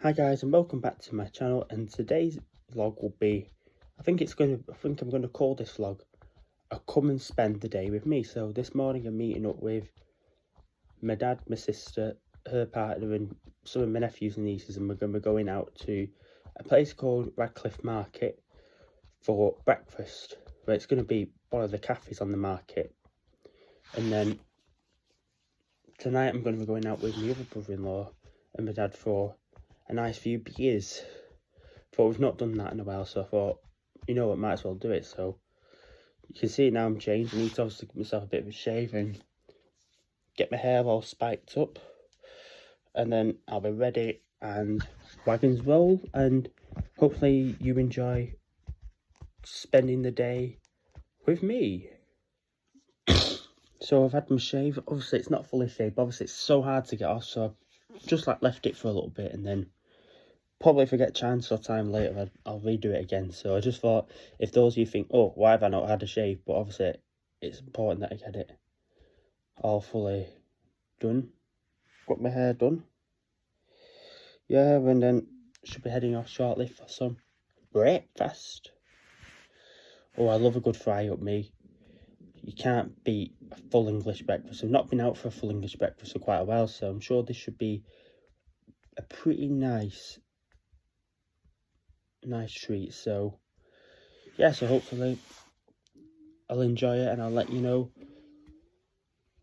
Hi guys, and welcome back to my channel. And today's vlog will be, I think I'm gonna call this vlog a come and spend the day with me. So this morning I'm meeting up with my dad, my sister, her partner, and some of my nephews and nieces, and we're gonna be going out to a place called Radcliffe Market for breakfast. Where it's gonna be one of the cafes on the market, and then tonight I'm gonna be going out with my other brother-in-law and my dad for a nice few beers. But we've not done that in a while, so I thought, you know what, might as well do it. So you can see now I'm changed. I need to obviously give myself a bit of a shave and get my hair all spiked up, and then I'll be ready and wagons roll. And hopefully you enjoy spending the day with me. So I've had my shave. Obviously it's not fully shaved, obviously it's so hard to get off, so I've just like left it for a little bit, and then probably if I get a chance or time later, I'll redo it again. So I just thought, if those of you think, oh, why have I not had a shave? But obviously, it's important that I get it all fully done. Got my hair done. Yeah, and then should be heading off shortly for some breakfast. Oh, I love a good fry up, me. You can't beat a full English breakfast. I've not been out for a full English breakfast for quite a while, so I'm sure this should be a pretty nice treat. So yeah, so hopefully I'll enjoy it and I'll let you know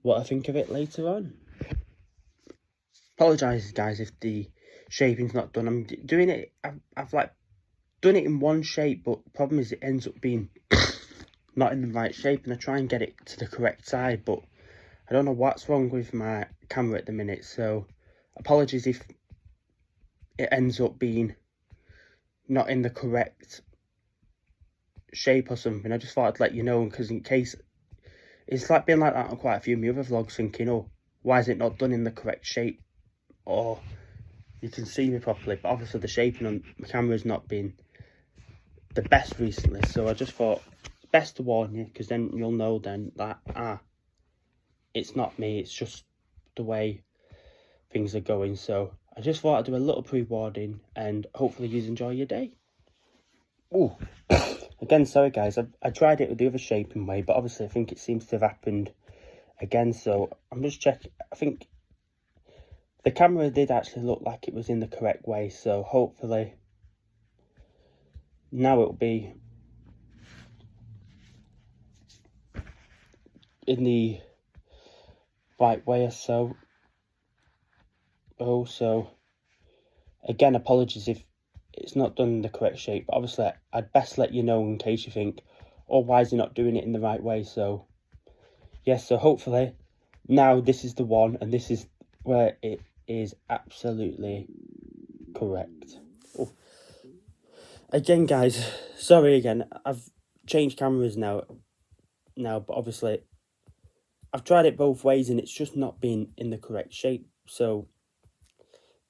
what I think of it later on. Apologise guys if the shaping's not done. I'm doing it, I've like done it in one shape, but the problem is it ends up being not in the right shape, and I try and get it to the correct side, but I don't know what's wrong with my camera at the minute, so apologies if it ends up being not in the correct shape or something. I just thought I'd let you know, because in case, it's like been like that on quite a few of my other vlogs, thinking, oh, why is it not done in the correct shape, or you can see me properly. But obviously the shaping on my camera's not been the best recently, so I just thought it's best to warn you, because then you'll know then that it's not me, it's just the way things are going. So I just thought I'd do a little pre-warning, and hopefully you enjoy your day. Oh, again, sorry guys, I tried it with the other shaping way, but obviously I think it seems to have happened again, so I'm just checking. I think the camera did actually look like it was in the correct way, so hopefully now it'll be in the right way or so. Also, again, apologies if it's not done in the correct shape, but obviously I'd best let you know in case you think, oh, why is he not doing it in the right way? So yes, so hopefully now this is the one, and this is where it is absolutely correct. Oh. Again guys, sorry again, I've changed cameras now, but obviously I've tried it both ways and it's just not been in the correct shape. So,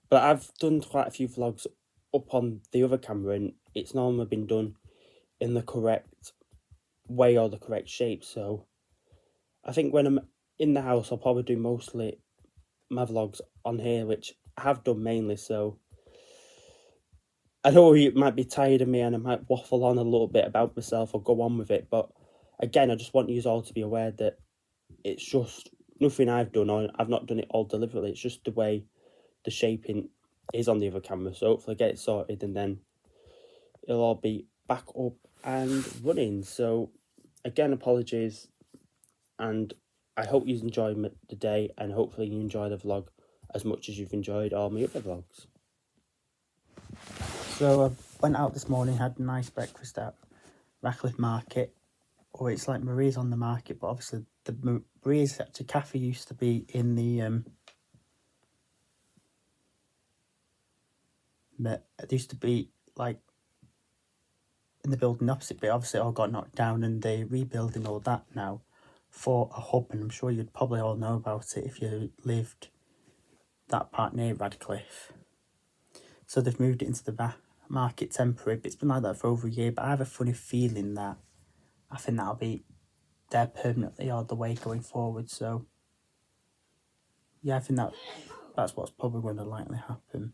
but I've done quite a few vlogs up on the other camera, and it's normally been done in the correct way or the correct shape. So I think when I'm in the house, I'll probably do mostly my vlogs on here, which I have done mainly. So I know you might be tired of me and I might waffle on a little bit about myself or go on with it, but again, I just want you all to be aware that it's just nothing I've done, or I've not done it all deliberately. It's just the way the shaping is on the other camera. So hopefully I get it sorted, and then it'll all be back up and running. So again, apologies, and I hope you enjoy the day, and hopefully you enjoy the vlog as much as you've enjoyed all my other vlogs. So I went out this morning, had a nice breakfast at Radcliffe Market. Or it's like Marie's on the market, but obviously the Marie's actually cafe used to be in the it used to be like in the building opposite, but obviously it all got knocked down and they're rebuilding all that now for a hub, and I'm sure you'd probably all know about it if you lived that part near Radcliffe. So they've moved it into the market temporary, but it's been like that for over a year. But I have a funny feeling that I think that'll be there permanently all the way going forward. So yeah, I think that's what's probably going to likely happen.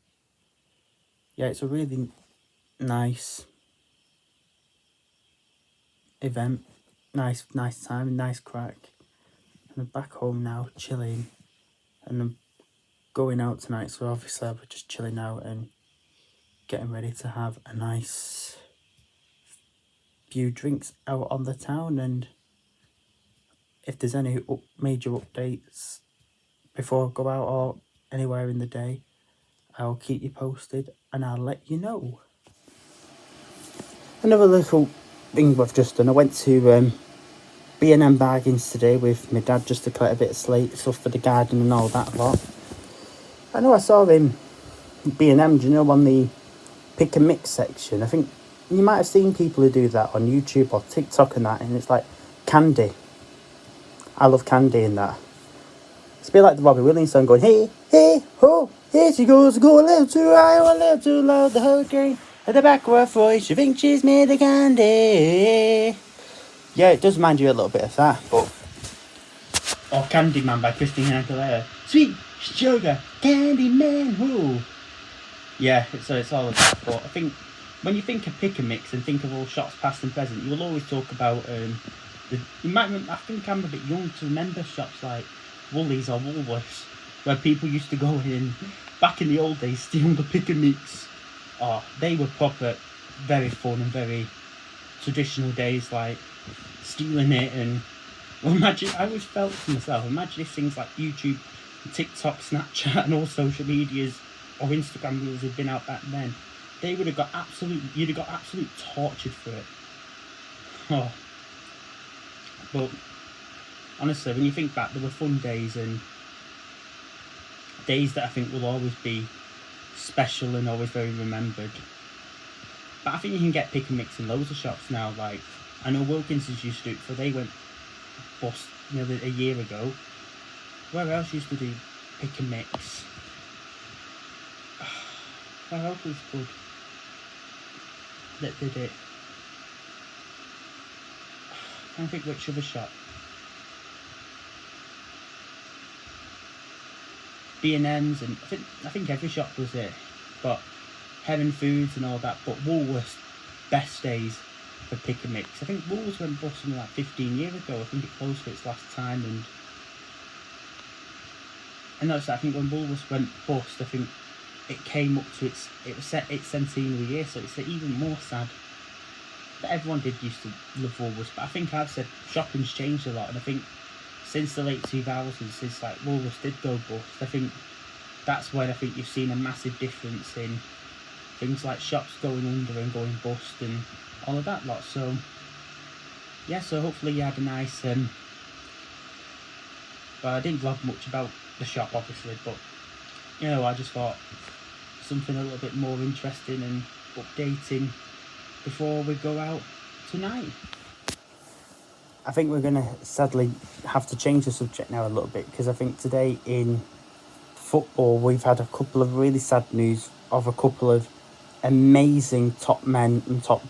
yeah, it's a really nice event, nice time, nice crack. And I'm back home now, chilling, and I'm going out tonight. So obviously, I'm just chilling out and getting ready to have a nice few drinks out on the town. And if there's any major updates before I go out or anywhere in the day, I'll keep you posted and I'll let you know. Another little thing I've just done, I went to B&M Bargains today with my dad just to collect a bit of slate stuff for the garden and all that lot. I know I saw him B&M, do you know, on the pick and mix section. I think you might have seen people who do that on YouTube or TikTok and that, and it's like candy. I love candy in that. It's a bit like the Robbie Williams song going, hey, hey, ho, here she goes, go a little too high, a little too low, the hurricane at the back of her voice, she thinks she's made of candy. Yeah, it does remind you a little bit of that, but... Or Candyman by Christina Aguilera. Sweet sugar, Candyman, who? Yeah, so it's all of that, but I think when you think of pick and mix and think of all shops past and present, you will always talk about I think I'm a bit young to remember shops like Woolies or Woolworths, where people used to go in and back in the old days steal the pick and mix. Oh, they were proper, very fun and very traditional days, like stealing it. And well, imagine, I always felt to myself, imagine if things like YouTube, TikTok, Snapchat and all social medias or Instagram reels had been out back then, they would have got you'd have got absolute tortured for it. Oh. But honestly, when you think back, there were fun days and days that I think will always be special and always very remembered. But I think you can get pick and mix in loads of shops now. Like, I know Wilkinson's used to do it, so they went bust nearly a year ago. Where else used to do pick and mix? Where else was good that did it? I can't think which other shop. B&M's, and I think every shop was it. But Heron Foods and all that. But Woolworths, best days for pick and mix. I think Woolworths went bust something like 15 years ago. I think it closed for its last time, and that's, I think when Woolworths went bust, I think it came up to its centenary year, so it's even more sad. But everyone did used to love Woolworths, but I think I've said shopping's changed a lot, and I think since the late 2000s, since like Woolworths did go bust, I think that's when I think you've seen a massive difference in things like shops going under and going bust and all of that lot. So yeah, so hopefully you had a nice well, I didn't vlog much about the shop obviously, but you know, I just thought something a little bit more interesting and updating before we go out tonight. I think we're going to sadly have to change the subject now a little bit, because I think today in football we've had a couple of really sad news of a couple of amazing top men and top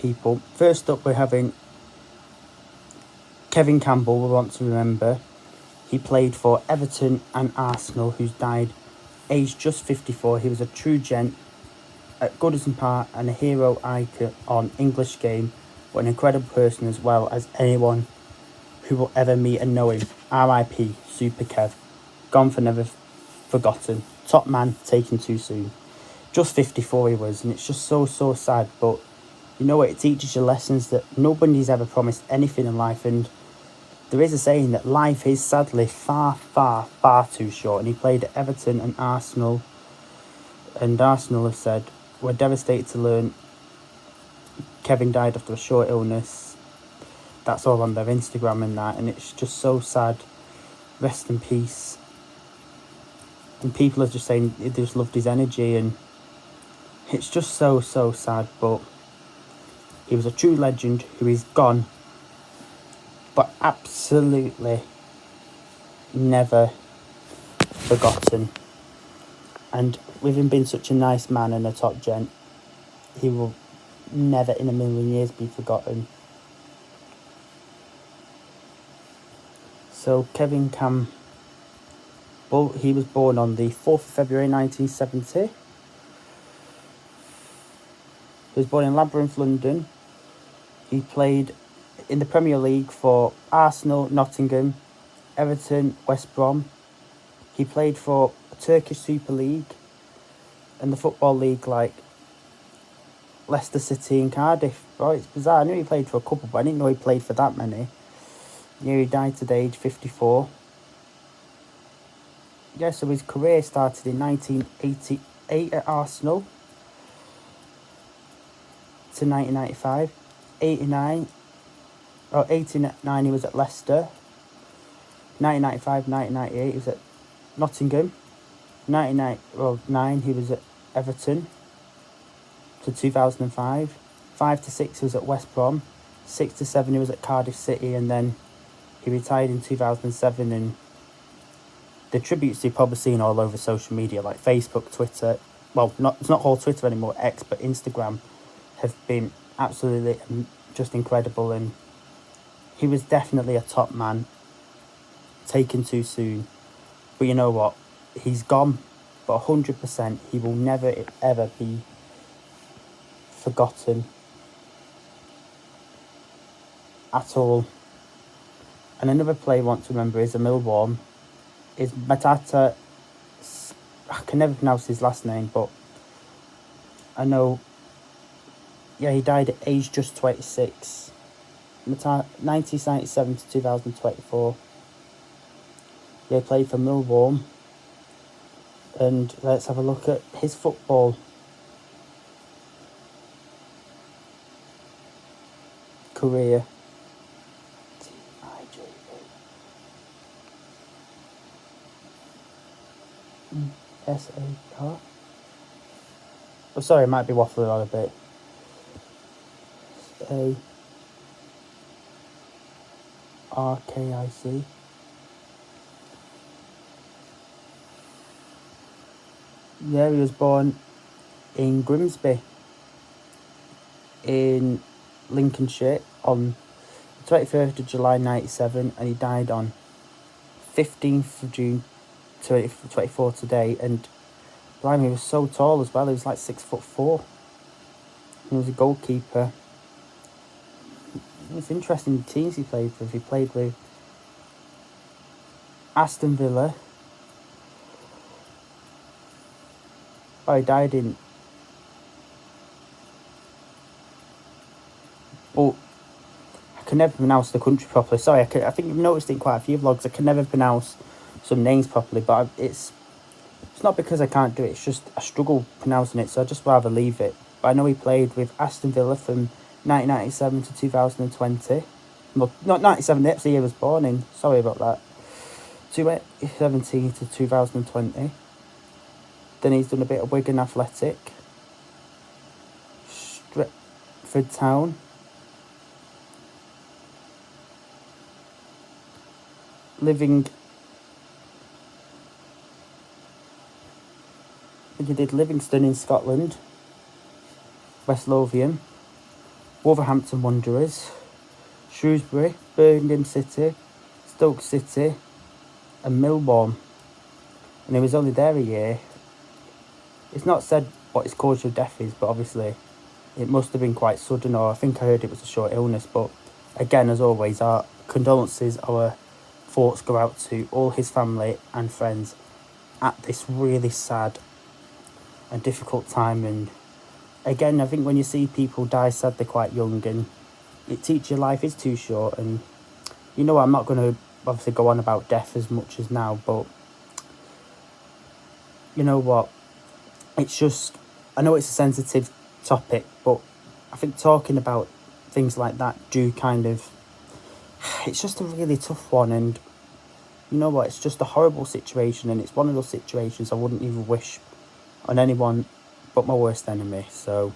people. First up, we're having Kevin Campbell. We want to remember he played for Everton and Arsenal, who's died aged just 54. He was a true gent at Goodison Park and a hero icon on English game, but an incredible person as well as anyone who will ever meet and know him. R.I.P. Super Kev. Gone for never forgotten. Top man taken too soon. Just 54 he was, and it's just so sad, but you know what, it teaches you lessons that nobody's ever promised anything in life, and there is a saying that life is sadly far too short, and he played at Everton and Arsenal, and Arsenal have said, we're devastated to learn Kevin died after a short illness. That's all on their Instagram and that, and it's just so sad. Rest in peace. And people are just saying they just loved his energy, and it's just so sad, but he was a true legend who is gone, but absolutely never forgotten. And with him being such a nice man and a top gent, he will never in a million years be forgotten. So Kevin Campbell He was born on the 4th of February 1970. He was born in Labyrinth, London. He played in the Premier League for Arsenal, Nottingham, Everton, West Brom. He played for Turkish Super League and the Football League like Leicester City and Cardiff. Oh, it's bizarre. I knew he played for a couple, but I didn't know he played for that many. Yeah, he died today, age 54. Yeah, so his career started in 1988 at Arsenal to 1995. 89 he was at Leicester. 1995, 1998 he was at Nottingham. 1999 he was at Everton to 2005. 5 to 6 he was at West Brom. 6 to 7 he was at Cardiff City, and then he retired in 2007. And the tributes you've probably seen all over social media like Facebook, Twitter, well, it's not called Twitter anymore, X, but Instagram, have been absolutely just incredible. And he was definitely a top man, taken too soon. But you know what? He's gone, but 100% he will never ever be forgotten at all. And another player I want to remember is a Millwall, is Matata. I can never pronounce his last name, but I know. Yeah, he died at age just 26. 1997 to 2024. Yeah, he played for Millwall. And let's have a look at his football career. S-A-R. Oh, sorry, I might be waffling on a bit. A-R-K-I-C. Yeah, he was born in Grimsby in Lincolnshire on the 21st of July 97, and he died on 15th of June 2024 today. And blimey, he was so tall as well. He was like 6'4". He was a goalkeeper. It's interesting the teams he played with. He played with Aston Villa. Oh, he died in... But I can never pronounce the country properly. Sorry, I think you've noticed in quite a few vlogs, I can never pronounce some names properly, but it's not because I can't do it, it's just I struggle pronouncing it, so I'd just rather leave it. But I know he played with Aston Villa from 1997 to 2020. Well, not 97, that's the year he was born in, sorry about that. 2017 to 2020. Then he's done a bit of Wigan Athletic, Stretford Town, he did Livingston in Scotland, West Lothian, Wolverhampton Wanderers, Shrewsbury, Birmingham City, Stoke City, and Millwall. And he was only there a year. It's not said what his cause of death is, but obviously it must have been quite sudden, or I think I heard it was a short illness. But again, as always, our condolences, our thoughts go out to all his family and friends at this really sad and difficult time. And again, I think when you see people die sadly quite young, and it teaches you life is too short. And you know, I'm not going to obviously go on about death as much as now, but you know what, it's just, I know it's a sensitive topic, but I think talking about things like that do kind of, it's just a really tough one. And you know what, it's just a horrible situation, and it's one of those situations I wouldn't even wish on anyone but my worst enemy. So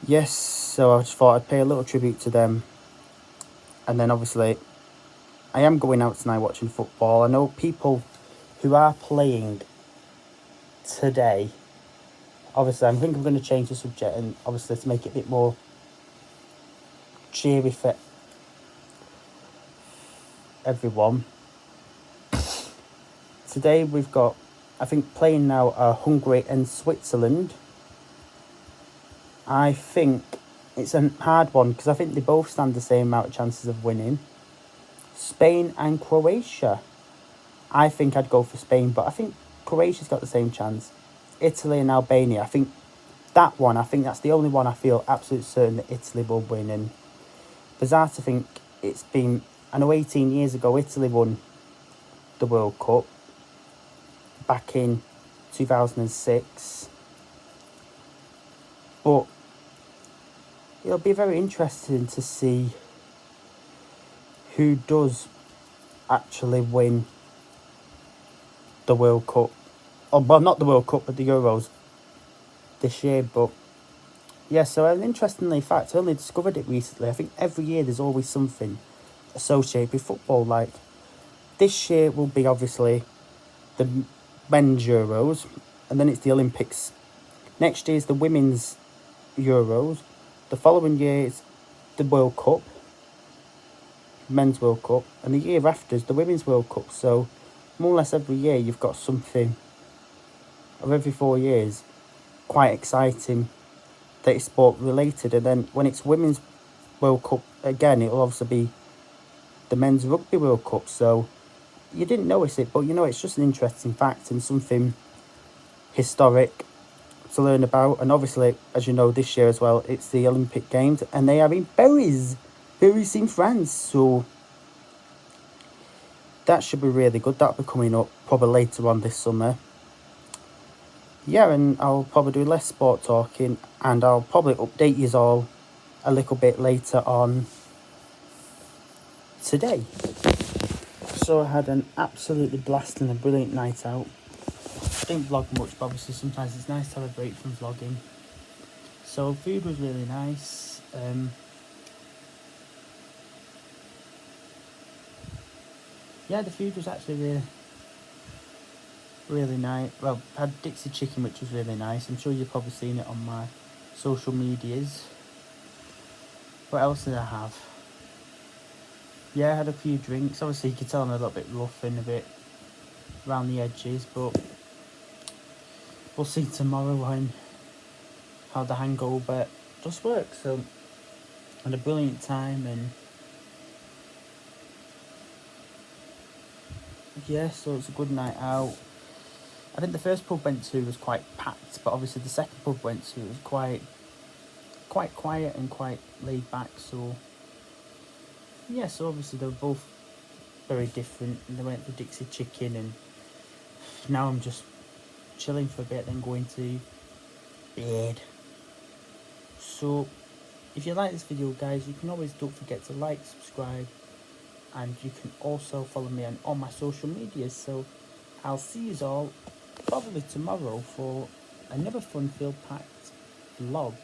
yes, so I just thought I'd pay a little tribute to them. And then obviously I am going out tonight watching football. I know people who are playing today. Obviously, I think I'm going to change the subject, and obviously to make it a bit more cheery for everyone. today we've got, I think, playing now are Hungary and Switzerland. I think it's a hard one because I think they both stand the same amount of chances of winning. Spain and Croatia. I think I'd go for Spain, but I think Croatia's got the same chance. Italy and Albania. I think that's the only one I feel absolutely certain that Italy will win. And bizarre to think it's been, I know 18 years ago Italy won the World Cup back in 2006. But it'll be very interesting to see who does actually win the World Cup. Oh, well, not the World Cup, but the Euros this year. But yeah, so an interestingly fact, I only discovered it recently. I think every year there's always something associated with football. Like this year will be obviously the men's Euros, and then it's the Olympics. Next year is the women's Euros. The following year is the World Cup, men's World Cup, and the year after is the women's World Cup. So more or less every year you've got something, or every 4 years, quite exciting that is sport related. And then when it's women's World Cup again, it'll obviously be the men's rugby World Cup. So you didn't notice it, but you know, it's just an interesting fact and something historic to learn about. And obviously, as you know, this year as well, it's the Olympic Games, and they are in Paris in France. So that should be really good. That'll be coming up probably later on this summer. Yeah, and I'll probably do less sport talking, and I'll probably update you all a little bit later on today. So I had an absolutely blasting and brilliant night out. I didn't vlog much, but obviously sometimes it's nice to have a break from vlogging. So food was really nice. Yeah, the food was actually really nice. Well, I had Dixie chicken, which was really nice. I'm sure you've probably seen it on my social medias. What else did I have? Yeah, I had a few drinks. Obviously, you could tell I'm a little bit rough and a bit around the edges, but we'll see tomorrow how the hangover does work. So, I had a brilliant time, and yeah, so it's a good night out. I think the first pub went to was quite packed, but obviously the second pub went to was quite quiet and quite laid back. So yeah, so obviously they were both very different. And they went for Dixie chicken, and now I'm just chilling for a bit, then going to bed. So if you like this video, guys, you can always, don't forget to like, subscribe, and you can also follow me on all my social medias. So I'll see you all probably tomorrow for another fun-filled packed vlog.